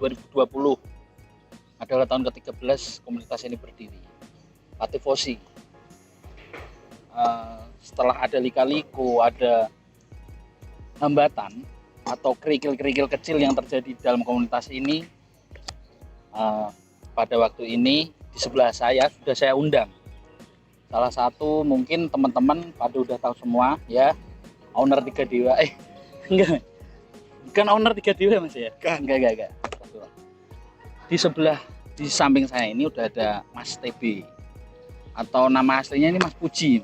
2020 adalah tahun ke-13 komunitas ini berdiri. Patifosi. Setelah ada lika-liku, ada hambatan atau kerikil-kerikil kecil yang terjadi dalam komunitas ini, pada waktu ini di sebelah saya sudah saya undang salah satu, mungkin teman-teman pada udah tahu semua ya, owner Tiga Dewa. Enggak, bukan owner Tiga Dewa mas ya, enggak. Di samping saya ini udah ada Mas TB, atau nama aslinya ini Mas Puji.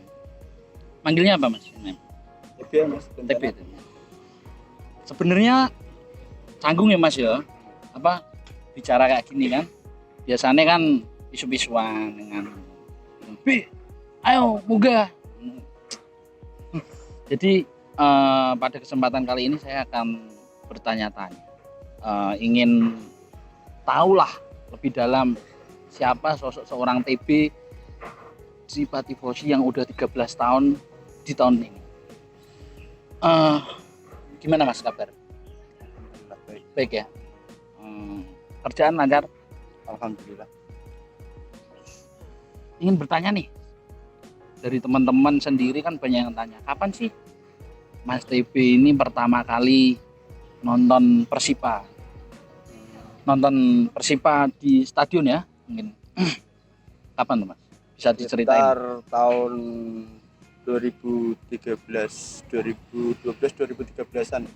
Manggilnya apa mas? TB mas. TB itu. Sebenarnya canggung ya mas ya, apa bicara kayak gini kan? Biasanya kan isu-isuan dengan ayo munggah. Jadi pada kesempatan kali ini saya akan bertanya-tanya, ingin tahulah lebih dalam siapa sosok seorang TB di Patifosi yang udah 13 tahun di tahun ini. Gimana mas kabar? Baik ya. Kerjaan lancar? Alhamdulillah. Ingin bertanya nih, dari teman-teman sendiri kan banyak yang tanya, kapan sih Mas TB ini pertama kali nonton Persipa? Nonton Persipa di stadion ya mungkin. Kapan tuh mas? Bisa diceritain? Sekitar tahun 2013, 2013-an.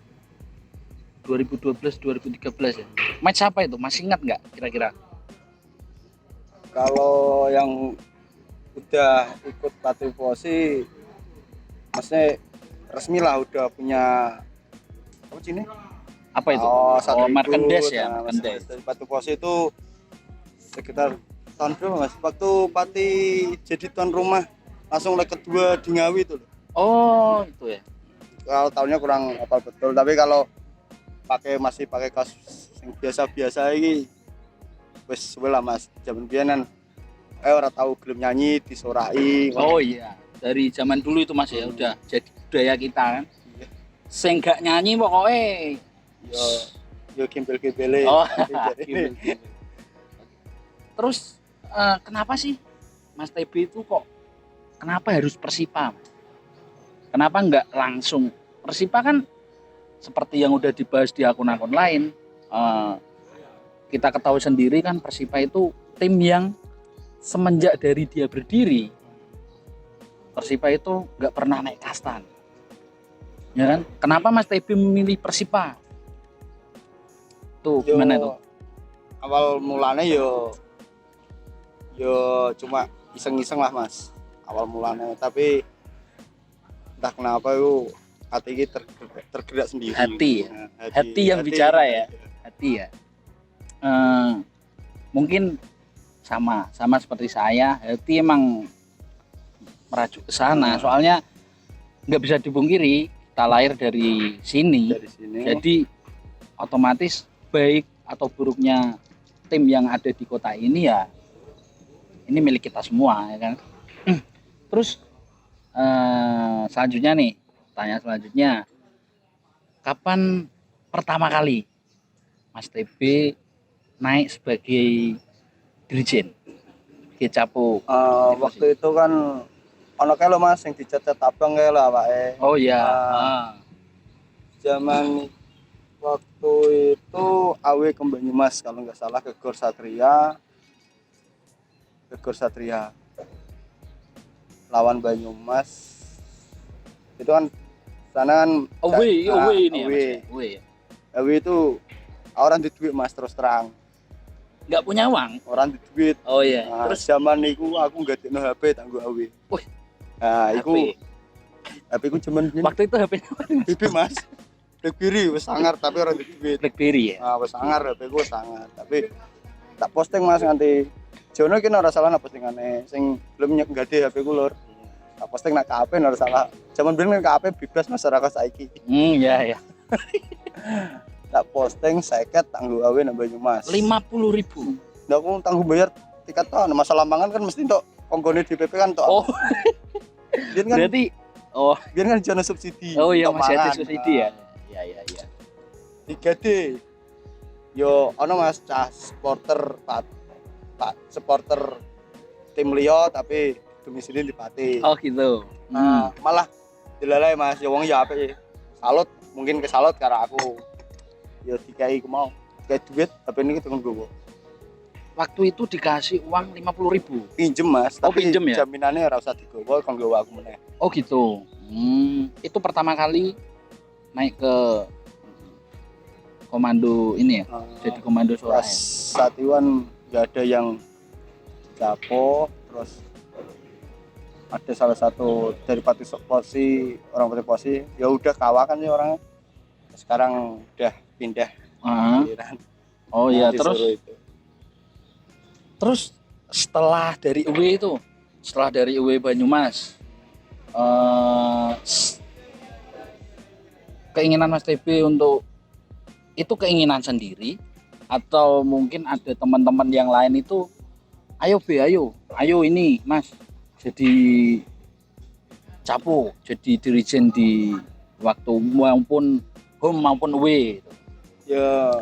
2012-2013 ya. Match apa itu? Masih ingat nggak kira-kira? Kalau yang udah ikut Patifosi, maksudnya resmi lah udah punya apa sih ini? Apa itu? Merchandise ya, merchandise. Dari Patifosi itu sekitar tahun berapa mas? Waktu Pati jadi tuan rumah langsung leg kedua di Ngawi itu loh. Oh itu ya. Kalau tahunnya kurang hafal betul, tapi kalau masih pakai kasus yang biasa-biasa ini wes sebelah mas, zaman bianan orang tahu gelem nyanyi disorai. Oh iya, dari zaman dulu itu mas ya, udah jadi budaya kita kan. Sing gak nyanyi pokoknya yo gembel-gembele. Oh, terus kenapa sih Mas TB itu kok kenapa harus Persipa? Kenapa nggak langsung Persipa? Kan seperti yang udah dibahas di akun-akun lain, kita ketahui sendiri kan Persipa itu tim yang semenjak dari dia berdiri, Persipa itu nggak pernah naik kasta, ya kan? Kenapa Mas TB memilih Persipa? Tuh gimana itu? Awal mulanya yo cuma iseng-iseng lah mas, awal mulanya, tapi entah kenapa yo hati ini tergerak sendiri. Hati yang bicara ya, hati ya. Mungkin sama seperti saya, hati emang merajuk ke sana. Soalnya nggak bisa dipungkiri kita lahir dari sini. Jadi otomatis baik atau buruknya tim yang ada di kota ini ya ini milik kita semua ya kan. Terus selanjutnya nih, tanya selanjutnya, kapan pertama kali Mas TB naik sebagai dirjen Kecapo? Waktu itu kan ono kae lho mas yang dicat-cat abang kae lho awake. Oh iya. Zaman waktu itu AW ke Banyumas kalau nggak salah, ke Gor Satria lawan Banyumas. Itu kan sana kan away ini ya. Away itu orang di duit mas, terus terang nggak punya uang, orang di duit. Oh iya. Terus zaman itu aku nggak ada HP tangguh AW. Nah itu HP ku cuman waktu itu HP-nya BB mas, BlackBerry wes sangar tapi orang di duit. BlackBerry ya. Wes sangar, HP ku sangar, tapi tak posting mas nganti Jono ki ora salah postingane, sing belum nggade HP ku lur. Tak posting nak KP ora salah. Zaman biyen KP bebas masyarakat saiki. Iya. Tak posting 50 tangguh awe nang Banyumas. 50.000. Ndak aku tangguh bayar tiket toh, masalah mangan kan mesti tok konggone DPP kan tok. Oh. Biyen kan berarti biyen kan jono subsidi. Oh iya masih ada subsidi ya. Iya. 3D. yo ono Mas cah supporter supporter tim liya tapi domisili di Pati. Oh gitu. Nah, malah dilalai Mas, ya wong ya apik. Salut, mungkin kesalut karo aku. Ya dikai ku mau. Dikai duit tapi ini tekan gowo. Waktu itu dikasih uang 50.000. Pinjem Mas, Oh, tapi pinjem ya? jaminannya ora usah digowo kon gowo aku meneh. Oh gitu. Itu pertama kali naik ke komando ini ya. Jadi komando Pas Soraya. saat Iwan nggak ada yang capo, terus ada salah satu dari Pati Posi, orang Pati Posi, ya udah kawakan sih orangnya. Sekarang udah pindah aliran. Oh iya, disuruh itu. terus setelah dari UW Banyumas, keinginan Mas TB untuk itu keinginan sendiri atau mungkin ada teman-teman yang lain itu, ayo ini Mas jadi capo, jadi dirijen di waktu maupun home maupun away. Ya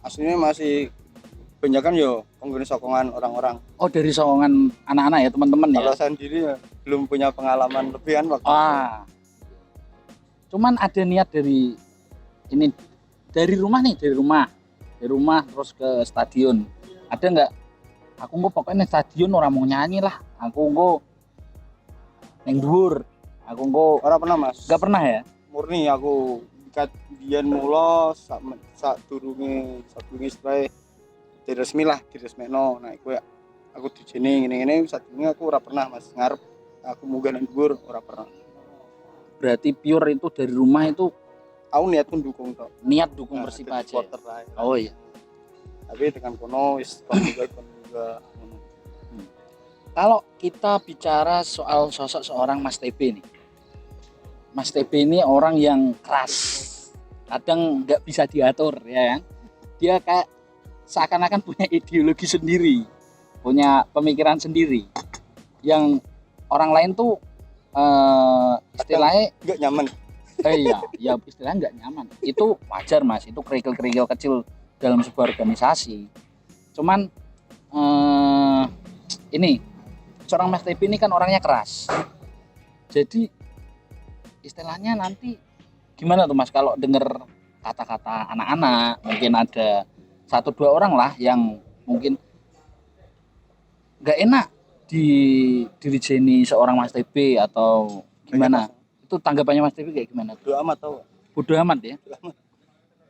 aslinya masih banyak kan yo pengguna sokongan orang-orang. Oh dari sokongan anak-anak ya teman-teman ya. Kalau saya sendiri ya, belum punya pengalaman lebih kan waktu itu. Cuman ada niat dari ini, dari rumah terus ke stadion. Ada nggak? Aku nggak pokoknya stadion orang mau nyanyi lah. Aku nggak neng dhuwur. Aku nggak. Orang pernah Mas? Nggak pernah ya? Murni aku kat biyen mula sak durunge setelah diresmekno. Nah iku ya aku dijene ngene-ngene sadurunge aku ora pernah Mas ngarep aku munggah nang dhuwur ora pernah. Berarti pure itu dari rumah itu Aku niat pun dukung tok. niat dukung Persipa aja. Oh iya. Tapi tekan kono wis kon juga ngono. Kalau kita bicara soal sosok seorang Mas TB nih. Mas TB ini orang yang keras. Kadang nggak bisa diatur ya kan. Dia kayak seakan-akan punya ideologi sendiri, punya pemikiran sendiri. Yang orang lain tuh istilahnya nggak nyaman. Iya, istilahnya nggak nyaman. Itu wajar Mas, itu kerikil-kerikil kecil dalam sebuah organisasi. Cuman ini seorang Mas TB ini kan orangnya keras. Jadi istilahnya nanti gimana tuh Mas kalau denger kata-kata anak-anak, mungkin ada 1-2 orang lah yang mungkin nggak enak di dirijeni seorang Mas TB atau gimana? Itu tanggapannya Mas TB kayak gimana? Bodo amat tau. Bodo amat ya.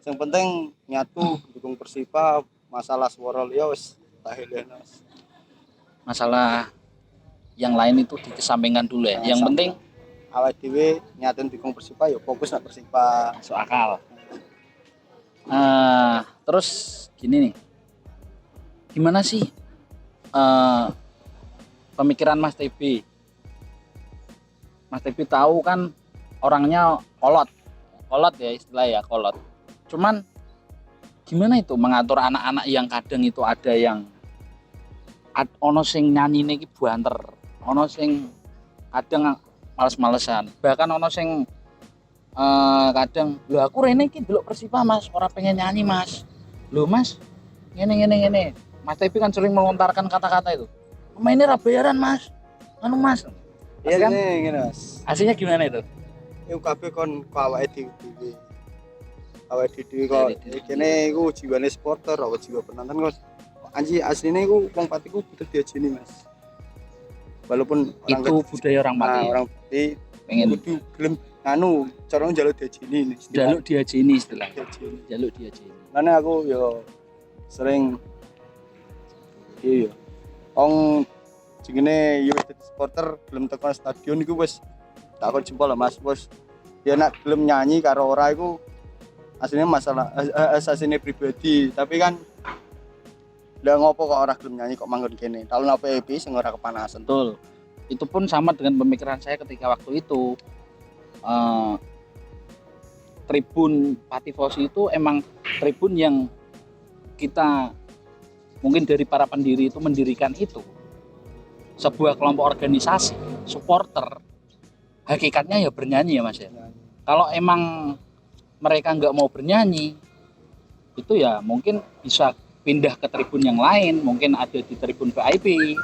Yang penting nyatu dukung Persipa, masalah suara liya wis tahilenas. Masalah yang lain itu dikesampingkan dulu ya. Nah, yang penting awake dhewe nyaten dukung Persipa ya fokus nang Persipa. masuk akal. Terus gini nih. Gimana sih pemikiran Mas TB? Mas TB tahu kan orangnya kolot ya istilah ya, kolot. Cuman gimana itu mengatur anak-anak yang kadang itu ada yang ono sing nyanyine iki banter, ono sing kadang males-malesan, bahkan ono sing kadang lho aku rene iki delok Persipa Mas, ora pengen nyanyi Mas. Lho Mas, ngene. Mas TB kan sering melontarkan kata-kata itu. Pemainnya ra bayaran Mas. Anu Mas. Iya kan? Gini Mas. Aslinya gimana itu? Iku kabeh kon awake dhewe. Awake dhewe kok kene iku jiwane supporter, apa jiwa penonton kok. Anji asline iku wong Pati ku butuh diajeni Mas. Walaupun orang Itu budaya orang Pati. orang Pati Pengen kudu gelem anu cara njaluk diajeni. jaluk diajeni istilah. Diajeni. Jaluk diajeni. Karena aku yo sering iya wong jenenge yo dadi supporter gelem tekan stadion iku wis tak kon jempol lah Mas bos. Ya nak gelem nyanyi karo ora iku aslinya masalah asasine pribadi, tapi kan lah ngopo kok ora gelem nyanyi kok manggon kene. Tahun apa EP sing ora kepanasan. Betul. Itu pun sama dengan pemikiran saya ketika waktu itu tribun Pati Fosi itu emang tribun yang kita mungkin dari para pendiri itu mendirikan itu sebuah kelompok organisasi supporter, hakikatnya ya bernyanyi ya Mas ya. Kalau emang mereka nggak mau bernyanyi itu ya mungkin bisa pindah ke tribun yang lain, mungkin ada di tribun VIP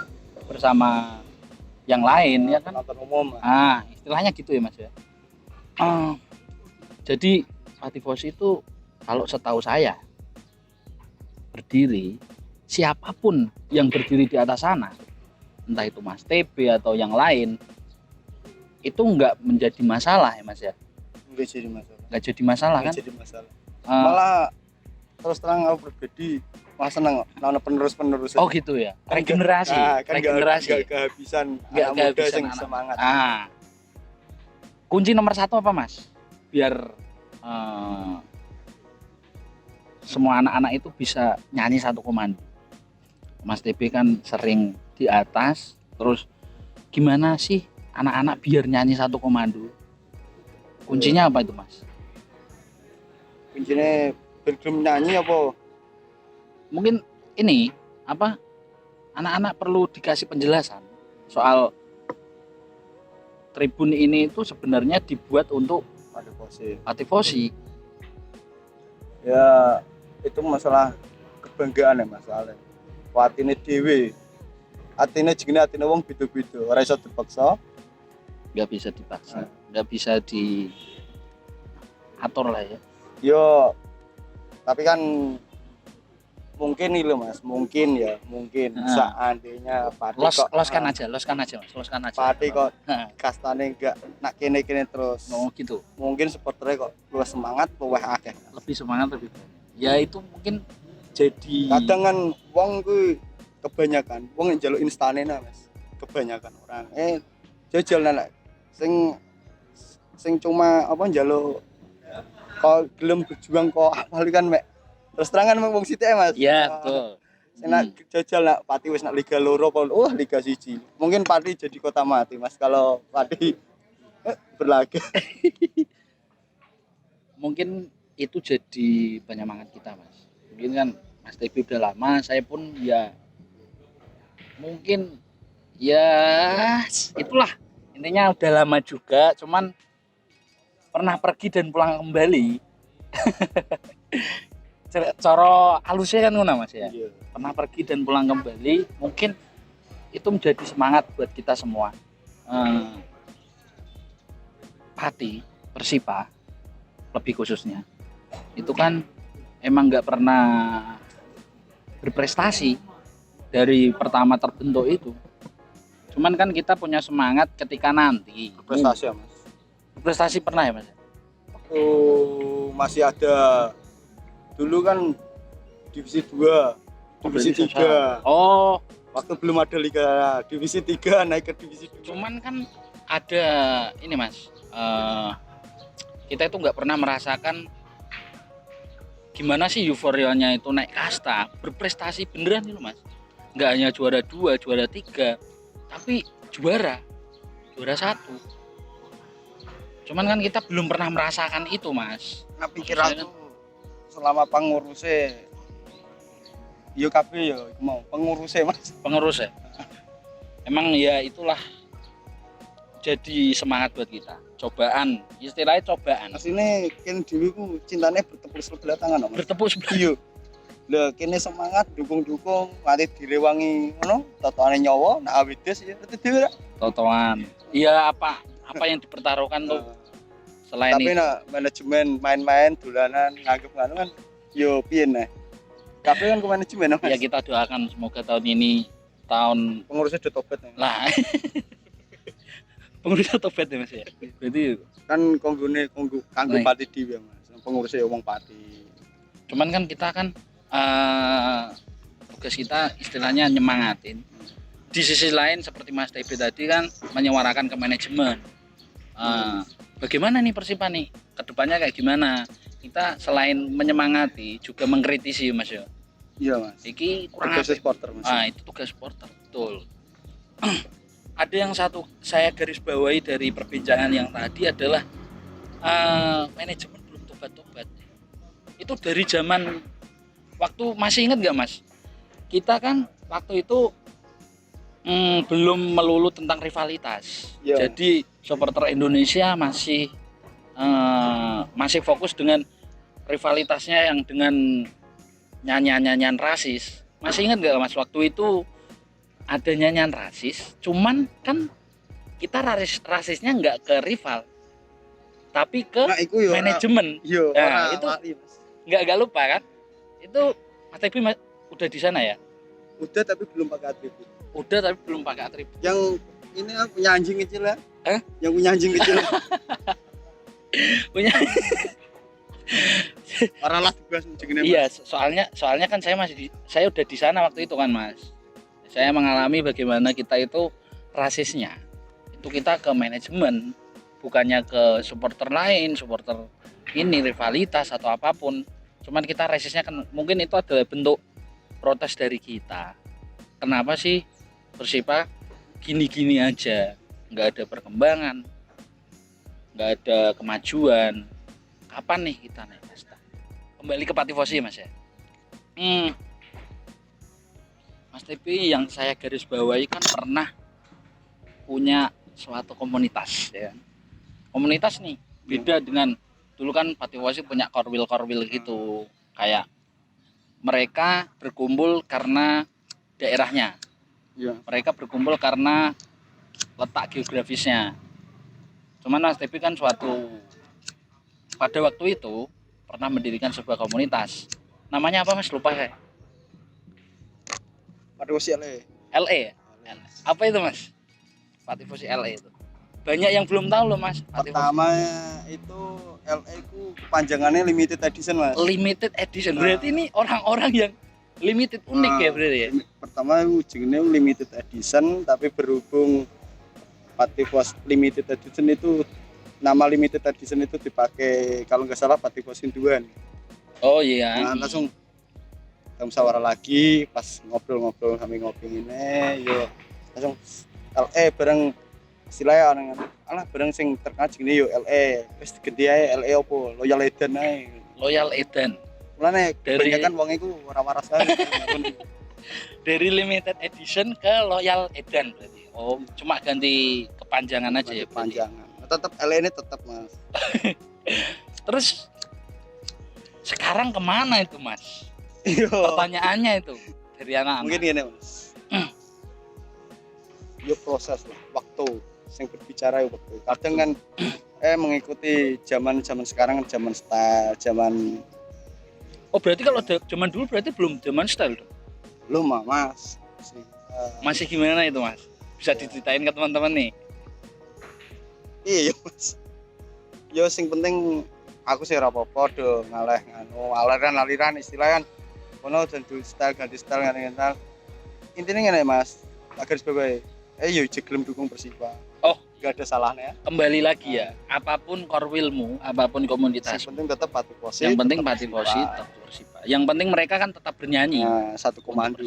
bersama yang lain ya kan. Penonton umum. Istilahnya gitu ya Mas ya. Jadi Patifosi itu kalau setahu saya berdiri, siapapun yang berdiri di atas sana, entah itu Mas TB atau yang lain, itu nggak menjadi masalah ya Mas ya. Nggak jadi masalah. Nggak jadi masalah kan? Nggak jadi masalah. Malah terus terang aku pribadi malah seneng nana penerus. Oh gitu ya. Regenerasi. Kan regenerasi. Nggak kehabisan Nggak anak muda kehabisan yang anak. semangat. Kunci nomor 1 apa Mas? Biar semua anak-anak itu bisa nyanyi satu komando. Mas TB kan sering di atas, terus gimana sih anak-anak biar nyanyi satu komando? Kuncinya apa itu Mas? Kuncinya bergelem nyanyi apa? Mungkin ini apa? Anak-anak perlu dikasih penjelasan soal tribun ini itu sebenarnya dibuat untuk Patifosi. Ya itu masalah kebanggaan ya masalah. Watine dhewe. Atine jenenge atine wong beda-beda, ora iso dipaksa. Nggak bisa dipaksa, nggak bisa diatur lah ya. Yo, tapi kan mungkin nih loh Mas, mungkin seandainya Pati loskan aja Mas, loskan aja. Pati kok kastane enggak nak kene-kene terus. Oh gitu. Mungkin supporternya kok luwih semangat, luwih akeh. Lebih semangat lebih banyak. Ya itu mungkin jadi kadang kan wong kuwi kebanyakan wong njaluk instane Mas. Kebanyakan orang jajal nek sing cuma apa njaluk kok gelem berjuang kok apal kan mek terus terangan wong sithik Mas. Iya, betul. Nak jajal nak Pati wis nak Liga 2 apa Liga 1. Mungkin Pati jadi kota mati Mas kalau Pati berlaga. Mungkin itu jadi penyemangat kita Mas. Mungkin kan Mas TB udah lama, saya pun ya mungkin ya itulah intinya udah lama juga, cuman pernah pergi dan pulang kembali. Cara halusnya kan ngono Mas ya. Iya. Pernah pergi dan pulang kembali, mungkin itu menjadi semangat buat kita semua. Pati, Persipa lebih khususnya itu kan emang nggak pernah berprestasi dari pertama terbentuk itu. Cuman kan kita punya semangat ketika nanti Prestasi ya Mas. Prestasi pernah ya Mas? Waktu masih ada dulu kan divisi 2, divisi 3. Oh, Waktu belum ada Liga divisi 3 naik ke divisi 2. cuman kan ada ini Mas. Kita itu nggak pernah merasakan gimana sih euforianya itu naik kasta, berprestasi beneran itu Mas. Nggak hanya juara 2, juara 3, tapi juara 1. Cuman kan kita belum pernah merasakan itu Mas. Nah pikiran selama pengurusnya yo kabeh yo mau pengurusnya Mas. Pengurus ya. Emang ya itulah jadi semangat buat kita. Cobaan, istilahnya cobaan. Asline kene dhewe ku cintane bertepuk sebelah tangan Mas. Bertepuk sebelah. Iya. Lah kene semangat dukung-dukung nganti direwangi ngono, totoane nyawa nak awides ya itu dhewe. Totoan. Iya apa yang dipertaruhkan tuh selain tapi itu. nak manajemen main-main dolanan nganggep ngono kan yo piye neh. Kabeh kan ke manajemen Mas. Ya kita doakan semoga tahun ini tahun Pengurusnya udah tobat nih. lah. Pengurusnya tobat ya Mas ya. Berarti Kan kanggo Pati dhewe Mas. Pengurusnya wong Pati. cuman kan kita kan tugas kita istilahnya nyemangatin. Di sisi lain seperti Mas TB tadi kan menyuarakan ke manajemen. Bagaimana nih Persipa nih? Kedepannya kayak gimana? Kita selain menyemangati juga mengkritisi Mas ya. Iya Mas. Iki kurang Tugas apa? supporter Mas. Itu tugas supporter, betul. Ada yang satu saya garis bawahi dari perbincangan yang tadi adalah manajemen belum tobat-tobat. Itu dari zaman waktu masih ingat nggak Mas? Kita kan waktu itu belum melulu tentang rivalitas. Iya. Jadi supporter Indonesia masih fokus dengan rivalitasnya yang dengan nyanyian rasis. Masih ingat nggak Mas waktu itu ada nyanyian rasis, cuman kan kita rasisnya nggak ke rival, tapi ke Nah, iku yo manajemen. yo Nah, ora itu lali, Mas. nggak lupa kan? Itu Mas Tepi udah di sana ya? Udah tapi belum pakai atribut. Udah tapi belum pakai atribut. Yang ini punya anjing kecil ya? Yang punya anjing kecil. Punya. Ora lah dibahas jenenge. Iya, soalnya kan saya udah di sana waktu itu kan Mas. Saya mengalami bagaimana kita itu rasisnya. Itu kita ke manajemen, bukannya ke supporter lain, supporter ini rivalitas atau apapun. Cuman kita rasisnya kan mungkin itu adalah bentuk protes dari kita. Kenapa sih Persipa gini-gini aja, nggak ada perkembangan, nggak ada kemajuan. Kapan nih kita naik kasta? Kembali ke Patifosi Mas ya. Mas Tepi yang saya garis bawahi kan pernah punya suatu komunitas ya. Komunitas nih beda dengan dulu kan Patifosi punya korwil gitu, kayak mereka berkumpul karena daerahnya. Iya. Mereka berkumpul karena letak geografisnya. Cuman Mas Tepi kan pada waktu itu pernah mendirikan sebuah komunitas. Namanya apa Mas? Lupa saya. Patifosi LE. LE ya? Apa itu Mas? Patifosi LE itu. Banyak yang belum tahu loh Mas. Pertama itu LE ku kepanjangannya limited edition, Mas. Limited edition. Berarti ini orang-orang yang limited unik ya berarti ya. Pertama jenenge limited edition, tapi berhubung Patifosi limited edition itu nama limited edition itu dipakai kalau nggak salah Patifosi 2. Oh iya. Nah, langsung kita musyawarah lagi pas ngobrol-ngobrol kami ngopi ini yo langsung LE bareng istilahnya orang alah bareng sing terkenal jenenge yo LE wis digenti ae LE opo Loyal Eden ae. Loyal Eden. Mulane kebanyakan wong iku ora waras ae. Dari limited edition ke Loyal Eden berarti. Oh, cuma ganti kepanjangan aja ya. Kepanjangan. Tetap LE ini tetap Mas. Terus sekarang kemana itu Mas? Iya. Pertanyaannya itu dari anak-anak. Mungkin gini Mas. Yo proses lah, waktu sing berbicara waktu. Kadang kan mengikuti zaman sekarang, zaman style, zaman. Oh berarti kalau zaman dulu berarti belum zaman style dong? Belum Mas. Masih gimana itu Mas? Bisa diceritain ke teman-teman nih? Iya Mas. Yo sing penting aku sih ora apa-apa do ngaleh nganu aliran istilah kan ono ganti style ngene-ngene. Intine ngene Mas. Tak garis bawahi. Yo gelem dukung Persipa. Oh, enggak ada salahnya. Kembali lagi ya. Apapun korwilmu, apapun komunitas. Yang penting tetap Patifosi. Yang penting Patifosi tetap Persipa. Yang penting mereka kan tetap bernyanyi. Nah, satu komando.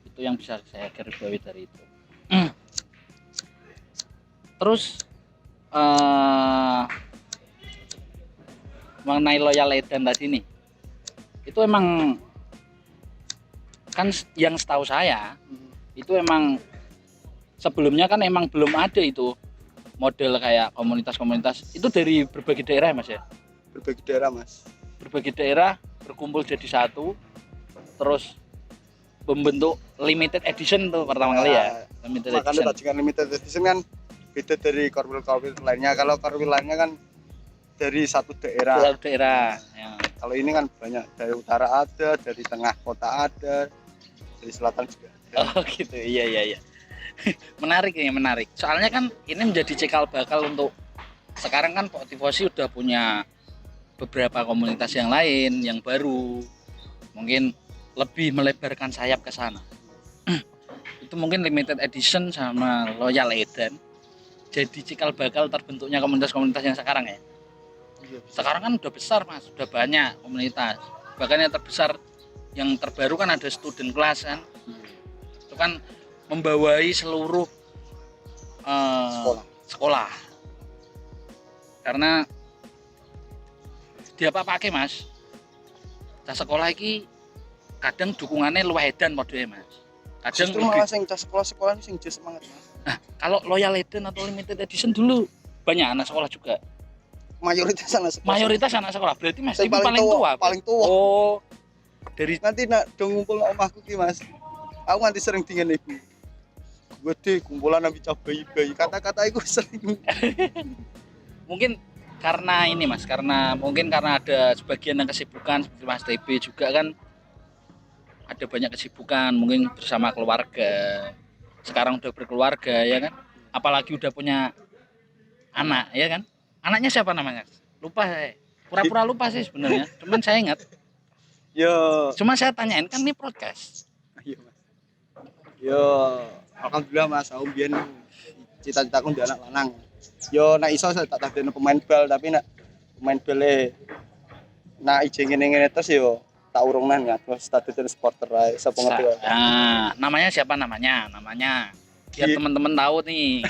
Itu yang bisa saya garis bawahi dari itu. Terus mengenai Loyal Eden tadi nih, itu emang kan yang setahu saya itu emang sebelumnya kan emang belum ada itu model kayak komunitas-komunitas itu dari berbagai daerah ya Mas ya? Berbagai daerah Mas. Berbagai daerah berkumpul jadi satu, terus membentuk limited edition tuh pertama kali ya. Limited edition. Makanya limited edition kan beda dari korwil lainnya. Kalau korwil lainnya kan dari satu daerah. Satu daerah. Ya. Kalau ini kan banyak, dari utara ada, dari tengah kota ada, dari selatan juga ada. Oh gitu, iya. Menarik ya, menarik. Soalnya kan ini menjadi cikal bakal untuk sekarang kan Patifosi udah punya beberapa komunitas yang lain, yang baru. Mungkin lebih melebarkan sayap ke sana. Itu mungkin limited edition sama Loyal Eden jadi cikal bakal terbentuknya komunitas-komunitas yang sekarang ya. Sekarang kan udah besar Mas, udah banyak komunitas. Bahkan yang terbesar, yang terbaru kan ada student class kan. Itu kan membawahi seluruh sekolah. Karena dia apa pakai Mas? Cah sekolah iki kadang dukungannya luwih edan modelnya Mas. Kadang justru malah sing cah sekolah sing jes semangat Mas. Nah, kalau Loyal Eden atau limited edition dulu banyak anak sekolah juga. Mayoritas anak sekolah. Mayoritas anak sekolah berarti Mas Yang paling tua. Paling tua. Oh, dari Nanti nak dong ngumpul nang omahku ki Mas. Aku nganti sering dingin ibu. Gede kumpulan nabi bayi-bayi. Kata-kata iku sering. mungkin karena ini Mas, mungkin karena ada sebagian yang kesibukan seperti Mas TB juga kan ada banyak kesibukan mungkin bersama keluarga. Sekarang udah berkeluarga ya kan. Apalagi udah punya anak ya kan. Anaknya siapa namanya? Lupa saya. Pura-pura lupa sih sebenarnya. Cuman saya ingat. Yo, Cuma saya tanyain kan ini podcast. iya Mas. Yo, alhamdulillah Mas, aku biyen cita-citaku ndek anak lanang. Yo nek iso saya tak tadekno pemain bal tapi nek pemain bale nek ije ngene-ngene terus yo tak urung nang terus tadekno supporter ae sapa ngerti wae. Namanya siapa namanya? Namanya. Biar Gi- teman-teman tahu nih.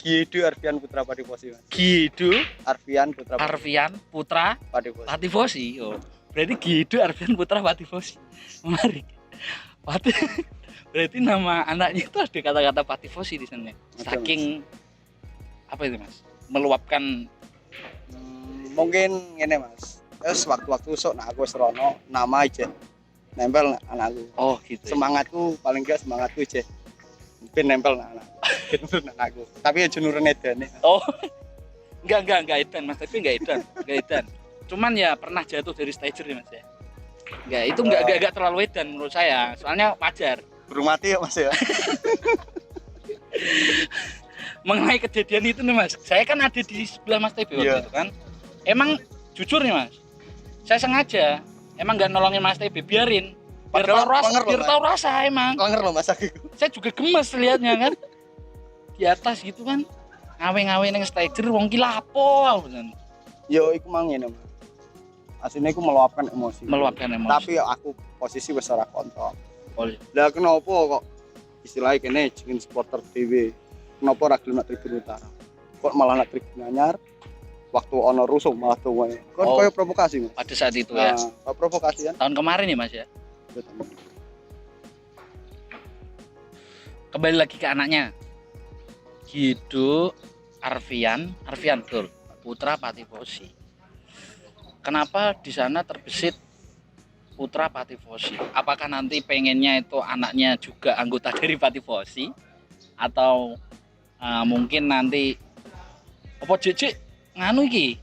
Gidu Arfian Putra Padiposi Mas. Gidu Arfian Putra Arfian Putra Padiposi. Patifosi. Oh. Berarti Gidu Arfian Putra Patifosi. Menarik. Pati berarti nama anaknya itu ada kata-kata Patifosi di sana. Saking apa itu Mas? Meluapkan Mungkin ngene Mas. Terus waktu-waktu sok nek aku wis rono nama aja nempel nek anakku. oh gitu. Ya. Semangatku paling enggak semangatku aja. Ben nempel nek anak. Ben nurun anakku. Tapi aja nurun edane. Oh. Enggak edan Mas, tapi enggak edan. Cuman ya pernah jatuh dari stager nih Mas ya. Enggak, itu enggak terlalu edan menurut saya. Soalnya wajar. Burung mati ya Mas ya. Mengenai kejadian itu nih Mas, saya kan ada di sebelah Mas TB waktu Iya. itu kan. Emang jujur nih Mas, saya sengaja emang nggak nolongin Mas TB, biarin. Biar Padahal tahu rasa, panger loh, biar Mas. tahu rasa emang. Konger loh Mas aku. Saya juga gemes liatnya kan. Di atas gitu kan, ngawe-ngawe neng stager, wong ki lapo. Yo iku mang ngene Mas. Asline iku meluapkan emosi. Meluapkan emosi. Tapi aku posisi wis ora kontrol. Oh, Lah kenapa kok istilahnya kene jeneng supporter dhewe. Kenapa ora gelem nak tribun utara? Kok malah nak tribun anyar? Waktu ono rusuh malah tuh wae. Kan Oh. koyo provokasi Mas. pada saat itu ya. Nah, provokasi kan. Tahun kemarin ya Mas ya. Kembali lagi ke anaknya. Gido Arfian betul. Putra Patifosi. Kenapa di sana terbesit Putra Patifosi? Apakah nanti pengennya itu anaknya juga anggota dari Patifosi atau mungkin nanti apa Jejek nganu iki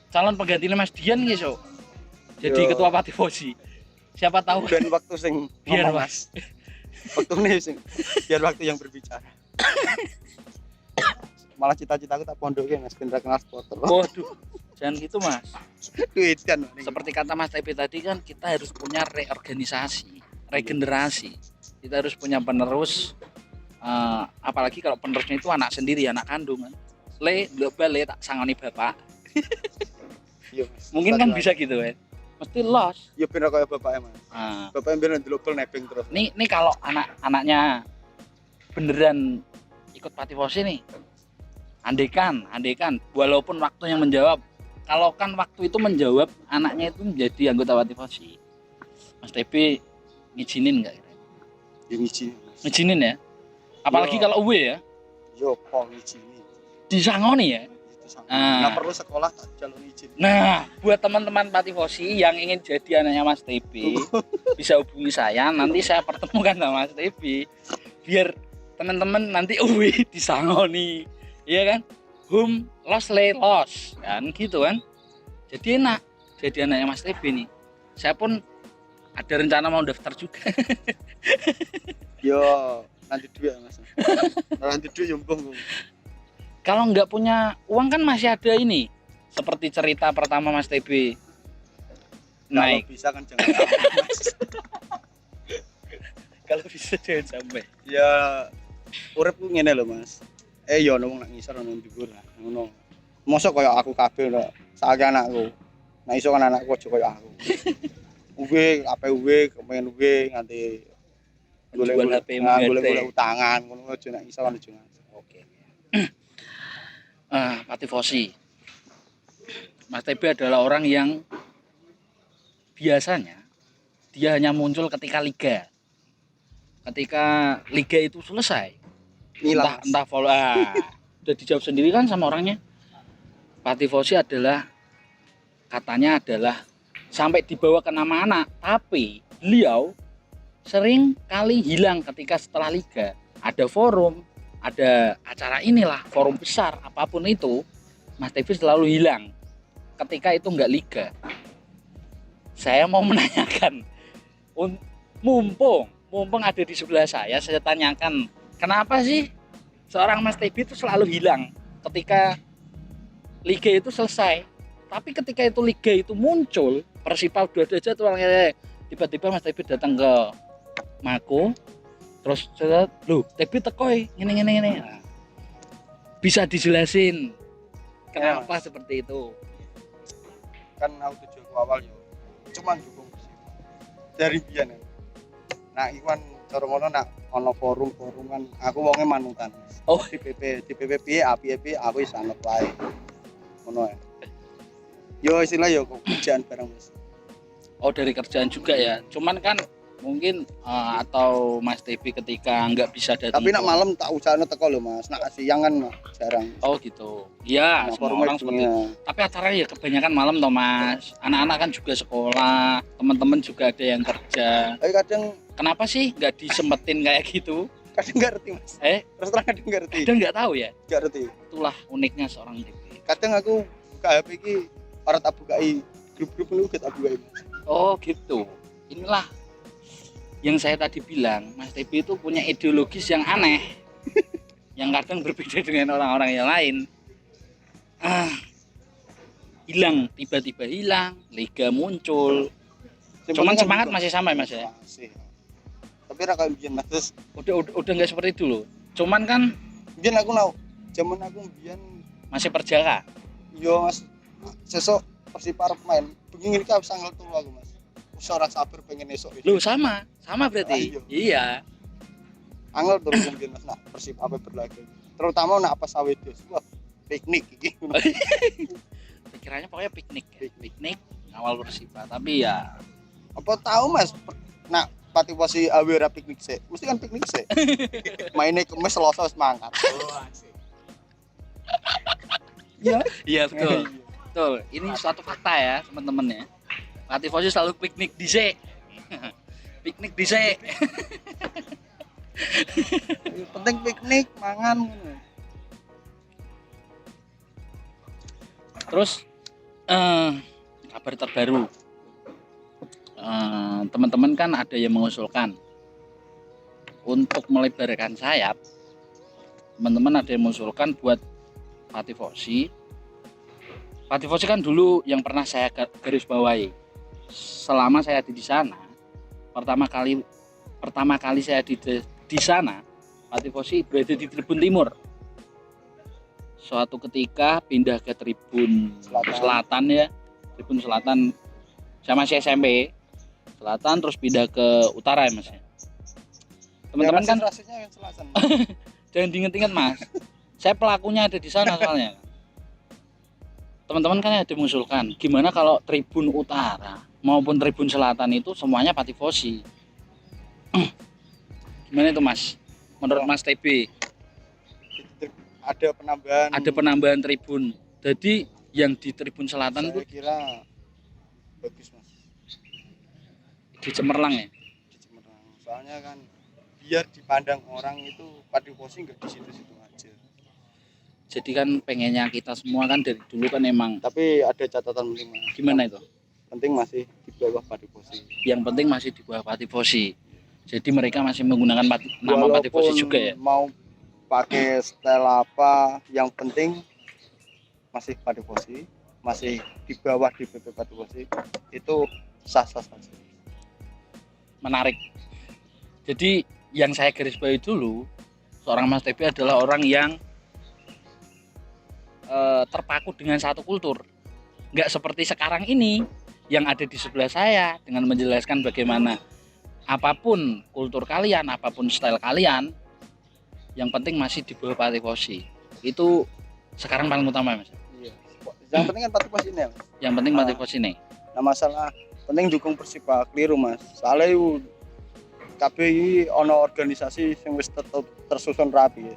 calon penggantinya Mas Dian iki so. Jadi Yo. ketua Patifosi. Siapa tahu Dan waktu sing biar ngomong, Mas. waktu nih sing biar waktu yang berbicara. Malah cita-citaku tak pondokin Mas ben ra kenal supporter. Waduh, jangan gitu Mas. Duitan. Seperti kata Mas TP tadi kan kita harus punya reorganisasi, regenerasi. Kita harus punya penerus. Apalagi kalau penerusnya itu anak sendiri, anak kandung kan. Le tak sangoni bapak. Iya Mas. Mungkin kan bisa gitu kan. Mesti los. Ya ben kaya bapaknya Mas. Nah, Bapaknya ben ndelok bal nebeng terus. nih kalau anak-anaknya beneran ikut Patifosi nih. Andekan, walaupun waktu yang menjawab, kalau kan waktu itu menjawab anaknya itu menjadi anggota Patifosi. Mas TP ngizinin nggak? Ya ngijini Mas. Ngizinin ya. Apalagi Yo. kalau uwe ya, Yo kok ngijini. disangoni ya. Itu sama. Ah. Nggak perlu sekolah tak jalur izin. Nah, buat teman-teman Patifosi yang ingin jadi anaknya Mas TP, bisa hubungi saya. Nanti saya pertemukan sama Mas TP. Biar teman-teman nanti uwe disangoni. Iya kan? Los kan gitu kan. Jadi enak jadi anaknya Mas TB nih. Saya pun ada rencana mau daftar juga. Yo nanti duit Mas. Nanti duit yombong. Kalau nggak punya uang kan masih ada ini. Seperti cerita pertama Mas TB naik. Kalau bisa kan jangan sampai, Mas. Kalau bisa jangan sampai. Ya urip ku ngene lho Mas. Yo wong nak ngisor nang dhuwur lah ngono. Mosok koyo aku kabeh lho. Saiki anakku. Nah iso kan anakku aja koyo aku. Uwe ape uwe kepengen uwe nganti Jual HP golek utangan ngono aja nek iso kan aja. Oke. Patifosi. Mas TB adalah orang yang biasanya dia hanya muncul ketika liga. Ketika liga itu selesai. Nilang. Entah follow. Udah dijawab sendiri kan sama orangnya. Patifosi adalah katanya adalah sampai dibawa ke nama anak, tapi beliau sering kali hilang ketika setelah liga. Ada forum, ada acara inilah, forum besar apapun itu, Mas Tevi selalu hilang ketika itu nggak liga. Saya mau menanyakan, mumpung ada di sebelah saya tanyakan, kenapa sih seorang Mas Tevi itu selalu hilang ketika liga itu selesai? Tapi ketika itu liga itu muncul, Persipa udah ada jadwalnya, tiba-tiba Mas Tevi datang ke Mako, terus saya, loh Tevi tekoi, gini. Nah, bisa dijelasin kenapa seperti itu? Kan aku tujuanku awal yo cuma dukung Persipa dari biyen. Nah iwan cara ngono nak ono forum-foruman aku wonge manutan. Oh, Di PP piye api aku wis anut wae. Ngono ya. Yo istilah yo kerjaan bareng Mas. oh dari kerjaan juga ya. Cuman kan mungkin atau Mas Tevi ketika nggak bisa datang. Tapi nak malam tak usahane teko lho Mas. Nak siang kan jarang. Oh gitu. Iya, Nah, semua forumnya orang seperti itu. punya. Tapi acaranya ya kebanyakan malam toh Mas. Anak-anak kan juga sekolah, teman-teman juga ada yang kerja. Tapi kadang Kenapa sih nggak disempetin kayak gitu? nggak ngerti Mas. Terus terang kadang nggak ngerti. Kadang nggak tahu ya. Nggak ngerti. Itulah uniknya seorang Tevi. Kadang aku buka HP iki ora tak bukai grup-grup niku tak bukai. Oh gitu. Inilah yang saya tadi bilang, Mas Tevi itu punya ideologis yang aneh, yang kadang berbeda dengan orang-orang yang lain. Hilang, tiba-tiba hilang, liga muncul. Cuman semangat masih sama ya Mas ya. Masih. Tapi ra kaya biyen Mas. Terus Udah nggak seperti itu loh. Cuman kan biyen aku nau zaman aku biyen masih perjaka. yo Mas sesuk Persipa arep main. Begini iki wis tanggal 3 aku Mas. Wis ora sabar pengen esuk iki. Loh sama berarti. Iya. Angel terus mungkin Mas nak Persib apa berlaga. Terutama nak pas Sawedos. Wah, piknik iki. Pikirannya pokoknya piknik awal Persipa. Tapi ya Apa tahu Mas nak pati posi awe ora piknik sik. Mesti kan piknik sik. Maine Kemis Selasa wis mangkat. Iya. iya betul. Betul. Ini suatu fakta ya teman-teman ya. Pak Tifosi selalu piknik dhisik. Piknik dhisik. Penting piknik, mangan ngono. Terus kabar terbaru, teman-teman kan ada yang mengusulkan untuk melebarkan sayap. Teman-teman ada yang mengusulkan buat Pak Tifosi. Pak Tifosi kan dulu yang pernah saya garis bawahi. Selama saya di sana, pertama kali saya di sana, Pak Tifosi berada di Tribun Timur. Suatu ketika pindah ke Tribun Selatan ya, Tribun Selatan. Saya masih SMP Selatan, terus pindah ke Utara ya Mas. Teman-teman kan rasanya yang Selatan. jangan diinget-inget Mas. Saya pelakunya ada di sana soalnya. Teman-teman kan ada mengusulkan, gimana kalau Tribun Utara maupun Tribun Selatan itu semuanya Pak Tifosi. Gimana itu Mas? Menurut Mas TB? Ada penambahan tribun. Jadi yang di Tribun Selatan saya kira bagus Mas. Di Cemerlang ya? Di Cemerlang. Soalnya kan biar dipandang orang itu Pak Tifosi nggak di situ-situ aja. Jadi kan pengennya kita semua kan dari dulu kan emang. Tapi ada catatan penting Mas. Gimana itu? Penting masih di bawah Pak Tifosi. Yang penting masih di bawah Pak Tifosi. Jadi mereka masih menggunakan nama Pak Tifosi juga ya? Mau pakai style apa, yang penting masih Pak Tifosi, masih di bawah DPP Pak Tifosi, itu sah-sah saja. Menarik. Jadi yang saya garis bawahi dulu, seorang Mas TB adalah orang yang terpaku dengan satu kultur. Nggak seperti sekarang ini yang ada di sebelah saya dengan menjelaskan bagaimana apapun kultur kalian, apapun style kalian, yang penting masih di bawah Pak Tifosi. Itu sekarang paling utama Mas. Iya. Yang penting kan Pak Tifosi ini ya Mas. Yang penting Pak Tifosi nih. Nah masalah penting dukung Persipa keliru Mas. Soalnya KBI ono organisasi yang wis tersusun rapi.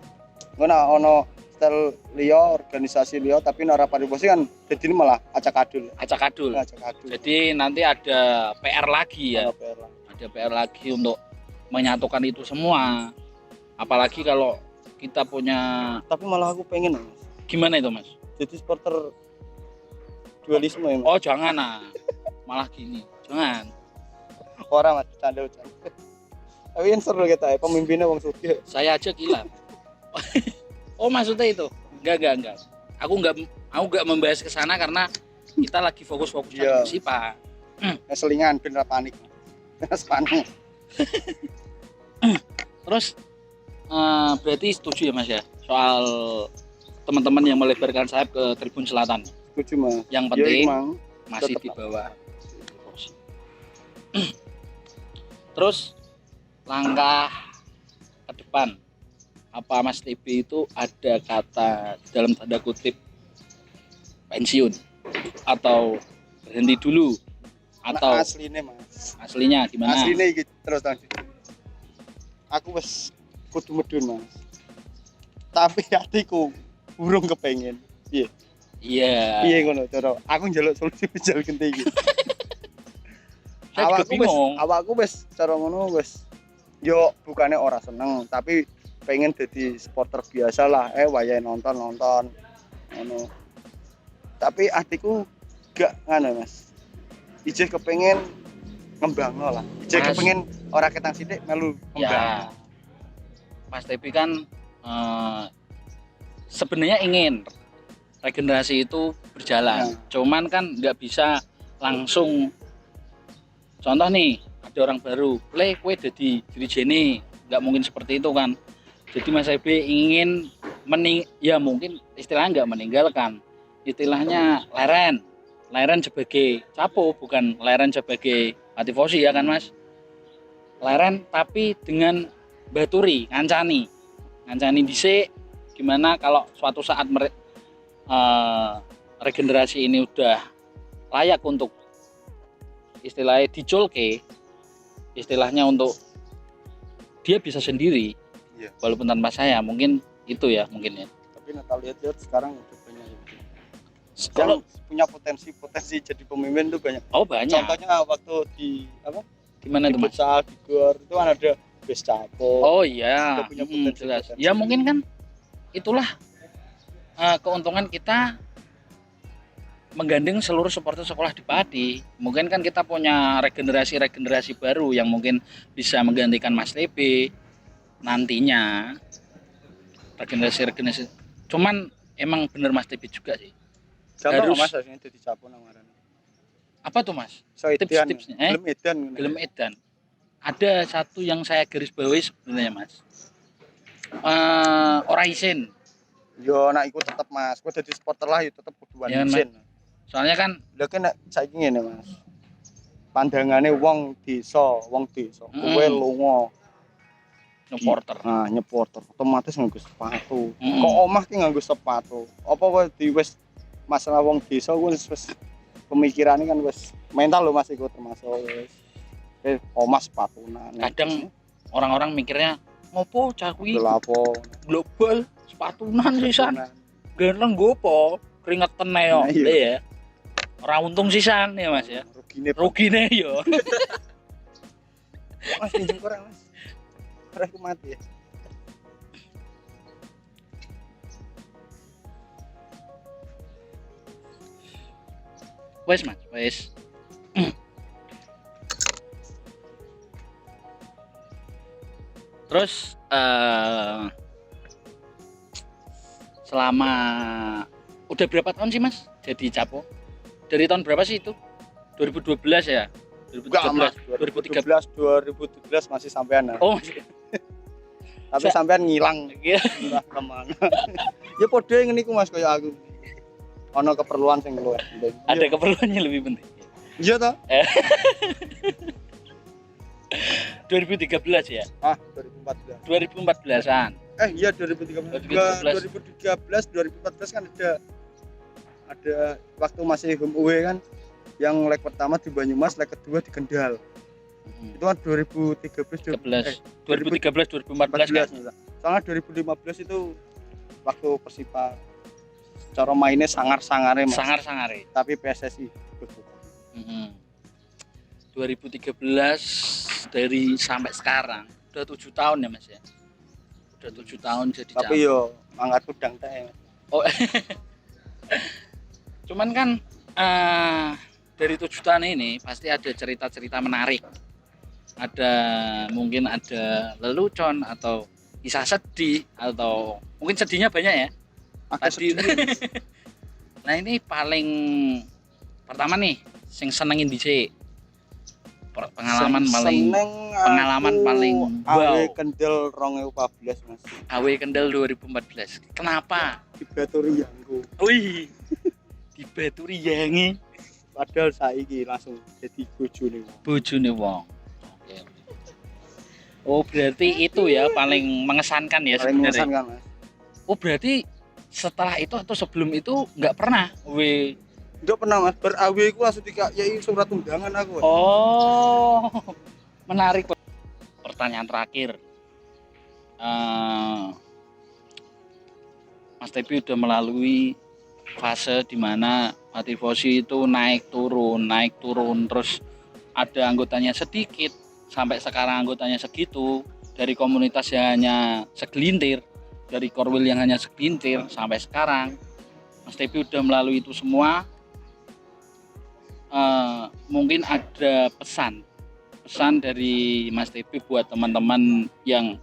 Ngono ono style liya, organisasi liya, tapi nek ora paribosi kan dadine malah acak-adul. Acak-adul. Acak-adul. Jadi nanti ada PR lagi ya. Kalau PR lah. Ada PR lagi untuk menyatukan itu semua. Apalagi kalau kita punya, Tapi malah aku pengen Mas. gimana itu Mas? Jadi supporter dualisme ya Mas. Oh jangan malah gini, jangan. Orang Mas, canda. Tapi yang seru kita ya, pemimpinnya wong sugih. Saya aja gila. Oh maksudnya itu? Enggak. Aku enggak membahas ke sana karena kita lagi fokus-fokus Iya. sih Pak. Selingan ben ra panik. Mas panik. Terus berarti setuju ya Mas ya soal teman-teman yang melebarkan sayap ke Tribun Selatan. Setuju Mas. Yang Ya penting emang masih tetep di bawah. Terus langkah ke depan, apa Mas TB itu ada kata dalam tanda kutip pensiun atau berhenti dulu atau nah, asline Mas. aslinya gimana? Asline iki terus tadi. Aku wis kudu medun Mas. Tapi hatiku burung kepengen. Piye? Iya. Piye ngono cara aku njaluk solusi jal genti iki. Saya juga bingung. Awakku wis cara ngono wis yo bukannya ora seneng, tapi pengen jadi supporter biasa lah, wayahe nonton ngono. Tapi hatiku gak ngono Mas. Ijeh kepengen ngembangno lah. Ijeh Mas. kepengen ora ketang sithik melu Ya. ngembang. Mas TB kan sebenarnya ingin regenerasi itu berjalan. Cuman kan nggak bisa langsung. Contoh nih, ada orang baru, kue jadi dirjene, nggak mungkin seperti itu kan. Jadi Mas TB ingin ya mungkin istilahnya nggak meninggalkan, istilahnya leren sebagai capo, bukan leren sebagai motivasi ya kan Mas. Leren tapi dengan baturi, ngancani dhisik gimana kalau suatu saat regenerasi ini udah layak untuk istilahnya diculke, istilahnya untuk dia bisa sendiri. Iya. Walaupun tanpa saya, mungkin itu ya mungkin ya. Tapi Natal lihat sekarang udah banyak yang Kalau punya potensi jadi pemimpin tuh banyak. oh banyak. Contohnya waktu di apa? Gimana Di tuh Mas? futsal di Gor itu kan ada Bes Capo. Oh iya, Kita punya potensi- jelas. potensi. Ya mungkin kan itulah keuntungan kita menggandeng seluruh supporter sekolah di Pati. Mungkin kan kita punya regenerasi baru yang mungkin bisa menggantikan Mas TB nantinya. Regenerasi. Cuman emang bener Mas TB juga sih. Contoh harus- Mas asline dadi Capo nang ngaran. Apa tuh Mas? So edan. Tips-tipsnya, Gelem edan. Gelem edan. Ada satu yang saya garis bawahi sebenarnya Mas. Ora isin. Yo nek iku tetep Mas, kowe dadi supporter lah yo tetep kudu Iya, isin. Soalnya kan Lha kan nek saiki ngene Mas. Pandangane wong desa, kowe lunga supporter. nah nyeporter otomatis nganggo sepatu. Mm-mm. Kok omah ki nganggo sepatu. Apa kowe wis masalah wong desa kuwi wis pemikirane kan wis mental lho Mas iku termasuk wis omah sepatunan. Kadang orang-orang mikirnya ngopo cah kuwi lapo global sepatunan sisan. Ganteng gopo keringetan yo. Nah, iya. Iya. Ora untung sisan ya Mas ya. Rugine Rugine yo. Mas pinjem kurang Mas. Ora aku mati ya. Wes Mas, wes. Terus selama udah berapa tahun sih Mas jadi capo? Dari tahun berapa sih itu? 2012 ya? 2013, 2013. 2017 masih sampean. Oh, Tapi sampean ngilang iya. entah kemana. Ya podo ngene iku Mas kaya aku. Ana keperluan sing luwih penting. Ada keperluannya lebih penting. Iya toh? 2013 ya? Ah, 2014. 2014-an. Iya 2013. 2013, 2014 kan ada waktu masih home away kan. Yang leg pertama di Banyumas, leg kedua di Kendal. Itu kan 2013 2013 2014 kan? Soalnya 2015 itu waktu Persipa cara mainnya sangar-sangare Mas. Sangar-sangare. Tapi PSSI 2013 dari sampai sekarang udah 7 tahun ya Mas ya. Udah 7 tahun jadi tapi camat. yo mangkat udang teh. Oh. Cuman kan dari 7 tahun ini pasti ada cerita-cerita menarik. Mungkin ada lelucon atau kisah sedih atau mungkin sedihnya banyak ya. Tadi. Nah, ini paling pertama nih sing senengin dhisik. Pengalaman paling wow. wow. Kendel 2014 Mas. AW Kendal 2014. Kenapa? Di Baturi Yangku. Wih. Di Baturi Yangi. Padahal saiki langsung jadi bojone Wong. Oke. Oh, berarti itu ya paling mengesankan ya paling sebenarnya. mengesankan Mas. Oh, berarti setelah itu atau sebelum itu nggak pernah Enggak pernah Mas, ber-AW ku langsung dikasih surat undangan aku. Oh, menarik. Pertanyaan terakhir. Mas Tepi udah melalui fase di mana motivasi itu naik turun, terus ada anggotanya sedikit, sampai sekarang anggotanya segitu, dari komunitas yang hanya segelintir, dari Korwil yang hanya segelintir, sampai sekarang. Mas Tepi udah melalui itu semua. Mungkin ada pesan dari Mas Tepi buat teman-teman yang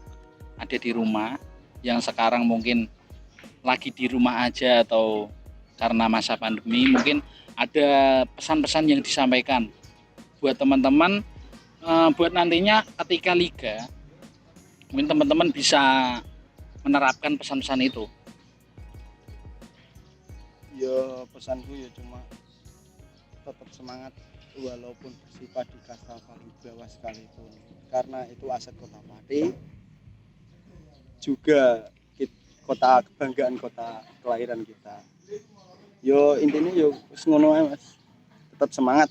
ada di rumah, yang sekarang mungkin lagi di rumah aja atau karena masa pandemi, mungkin ada pesan-pesan yang disampaikan buat teman-teman, buat nantinya ketika liga, mungkin teman-teman bisa menerapkan pesan-pesan itu. Ya pesanku ya cuma tetap semangat walaupun Persipa di kasta paling bawah sekalipun, karena itu aset Kota Pati, juga kota kebanggaan, kota kelahiran kita. Yo intinya yo ngono ae Mas, tetap semangat.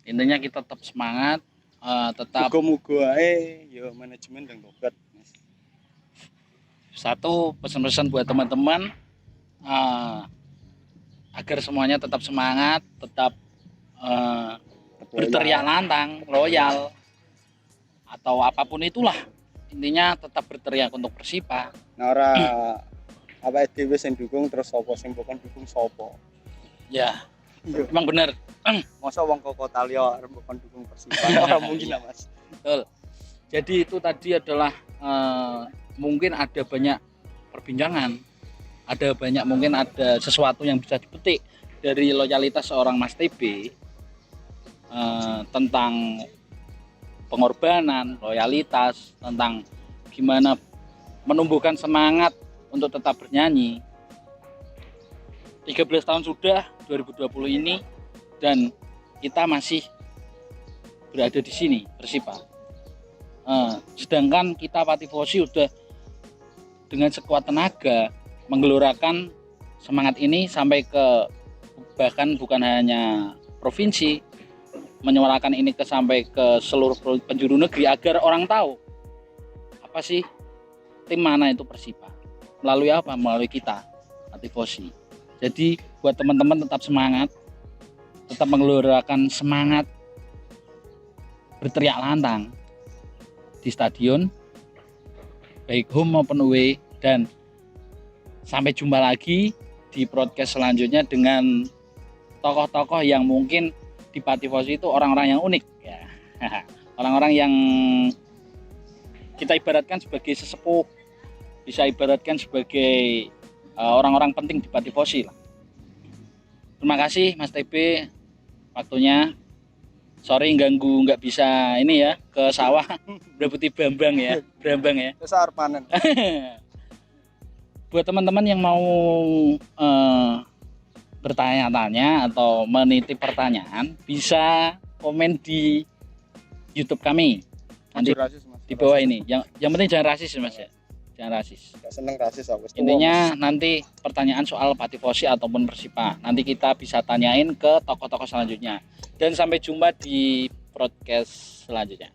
Intinya kita tetap semangat, tetap muga-muga ae yo manajemen dan tobat Mas. Satu pesan-pesan buat teman-teman, agar semuanya tetap semangat, tetap berteriak lantang, loyal, atau apapun itulah. Intinya tetap berteriak untuk Persipa. Nah ora apa dhewe sing dukung terus sapa sing bukan dukung sapa. Ya. Emang bener. Masa wong kok kota liya arep bukan dukung Persipa. Ora mungkin lah Mas. Betul. Jadi itu tadi adalah mungkin ada banyak perbincangan. Mungkin ada sesuatu yang bisa dipetik dari loyalitas seorang Mas TB, tentang pengorbanan, loyalitas, tentang gimana menumbuhkan semangat untuk tetap bernyanyi. 13 tahun sudah 2020 ini, dan kita masih berada di sini Persipa. Sedangkan kita Patifosi udah dengan sekuat tenaga menggelorakan semangat ini sampai ke, bahkan bukan hanya provinsi, menyuarakan ini sampai ke seluruh penjuru negeri agar orang tahu apa sih tim mana itu Persipa. Melalui apa? Melalui kita Patifosi. Jadi buat teman-teman tetap semangat, tetap menggelorakan semangat, berteriak lantang di stadion, baik home maupun away, dan sampai jumpa lagi di podcast selanjutnya dengan tokoh-tokoh yang mungkin di Patifosi itu orang-orang yang unik ya. Orang-orang yang kita ibaratkan sebagai sesepuh, bisa ibaratkan sebagai orang-orang penting di Patifosi lah. Terima kasih Mas TB waktunya. Sorry ganggu, nggak bisa ini ya ke sawah berbuti Brambang ya. Besar panen. Buat teman-teman yang mau bertanya-tanya atau menitip pertanyaan, bisa komen di YouTube kami. Nanti Rasis, Mas. di bawah ini. Yang penting jangan rasis Mas ya. Jangan rasis. Gak seneng rasis aku. Intinya nanti pertanyaan soal Patifosi ataupun Persipa nanti kita bisa tanyain ke tokoh-tokoh selanjutnya. Dan sampai jumpa di podcast selanjutnya.